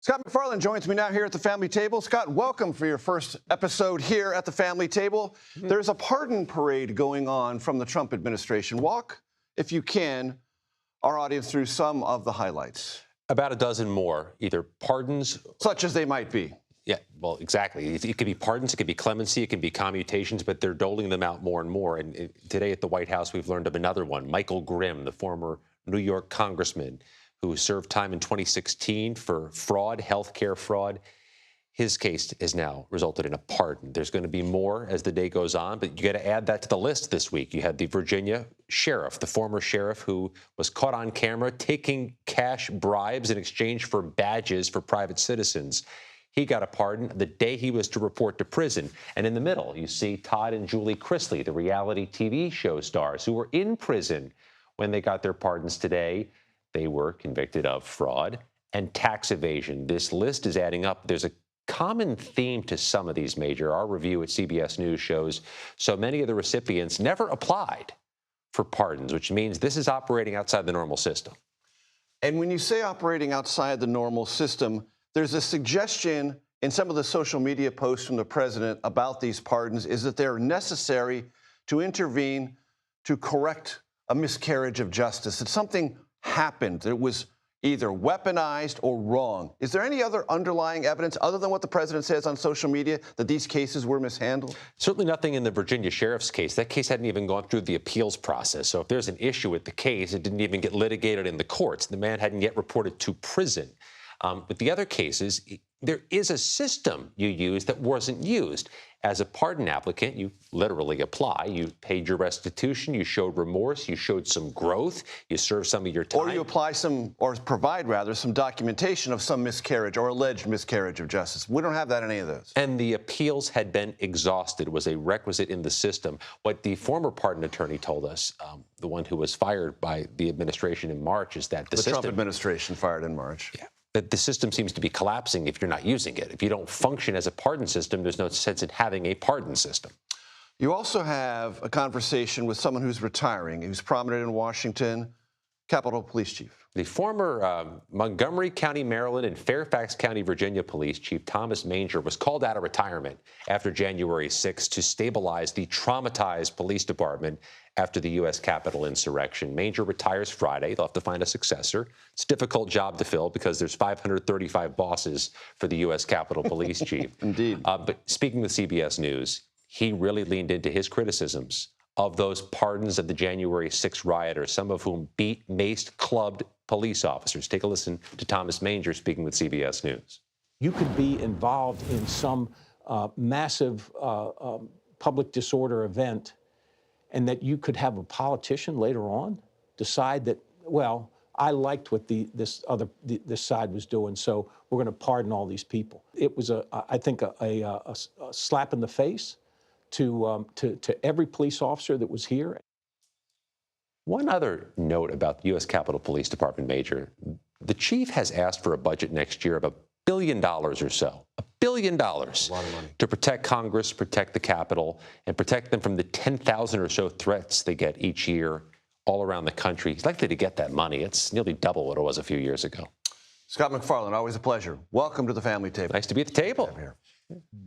Scott MacFarlane joins me now here at the family table. Scott, welcome for your first episode here at the family table. There's a pardon parade going on from the Trump administration. Walk, if you can, our audience through some of the highlights. About a dozen more, either pardons. Such as they might be. Yeah, well, exactly. It could be pardons, it could be clemency, it can be commutations, but they're doling them out more and more. And today at the White House, we've learned of another one, Michael Grimm, the former New York congressman who served time in 2016 for fraud, healthcare fraud. His case has now resulted in a pardon. There's going to be more as the day goes on, but you got to add that to the list this week. You had the Virginia sheriff, the former sheriff who was caught on camera taking cash bribes in exchange for badges for private citizens. He got a pardon the day he was to report to prison. And in the middle, you see Todd and Julie Chrisley, the reality TV show stars who were in prison when they got their pardons today. They were convicted of fraud and tax evasion. This list is adding up. There's a common theme to some of these major. Our review at CBS News shows so many of the recipients never applied for pardons, which means this is operating outside the normal system. And when you say operating outside the normal system, there's a suggestion in some of the social media posts from the president about these pardons is that they're necessary to intervene to correct a miscarriage of justice. That something happened, that it was either weaponized or wrong. Is there any other underlying evidence other than what the president says on social media that these cases were mishandled? Certainly nothing in the Virginia sheriff's case. That case hadn't even gone through the appeals process. So if there's an issue with the case, it didn't even get litigated in the courts. The man hadn't yet reported to prison. With the other cases, there is a system you use that wasn't used. As a pardon applicant, you literally apply. You paid your restitution. You showed remorse. You showed some growth. You served some of your time. Or you apply some, or provide rather, some documentation of some miscarriage or alleged miscarriage of justice. We don't have that in any of those. And the appeals had been exhausted, was a requisite in the system. What the former pardon attorney told us, the one who was fired by the administration in March, is that the system— Trump administration fired in March. Yeah. That the system seems to be collapsing if you're not using it. If you don't function as a pardon system, there's no sense in having a pardon system. You also have a conversation with someone who's retiring, who's prominent in Washington, Capitol Police Chief. The former Montgomery County, Maryland, and Fairfax County, Virginia Police Chief Thomas Manger was called out of retirement after January 6 to stabilize the traumatized police department after the U.S. Capitol insurrection. Manger retires Friday. They'll have to find a successor. It's a difficult job to fill because there's 535 bosses for the U.S. Capitol Police Chief. Indeed. But speaking with CBS News, he really leaned into his criticisms of those pardons of the January 6 rioters, some of whom beat, maced, clubbed police officers. Take a listen to Thomas Manger speaking with CBS News. You could be involved in some massive public disorder event, and that you could have a politician later on decide that, well, I liked what this side was doing, so we're going to pardon all these people. It was, I think, a slap in the face to every police officer that was here. One other note about the U.S. Capitol Police Department, Major. The chief has asked for a budget next year of $1 billion or so. $1 billion. A lot of money. To protect Congress, protect the Capitol, and protect them from the 10,000 or so threats they get each year all around the country. He's likely to get that money. It's nearly double what it was a few years ago. Scott MacFarlane, always a pleasure. Welcome to the family table. Nice to be at the table.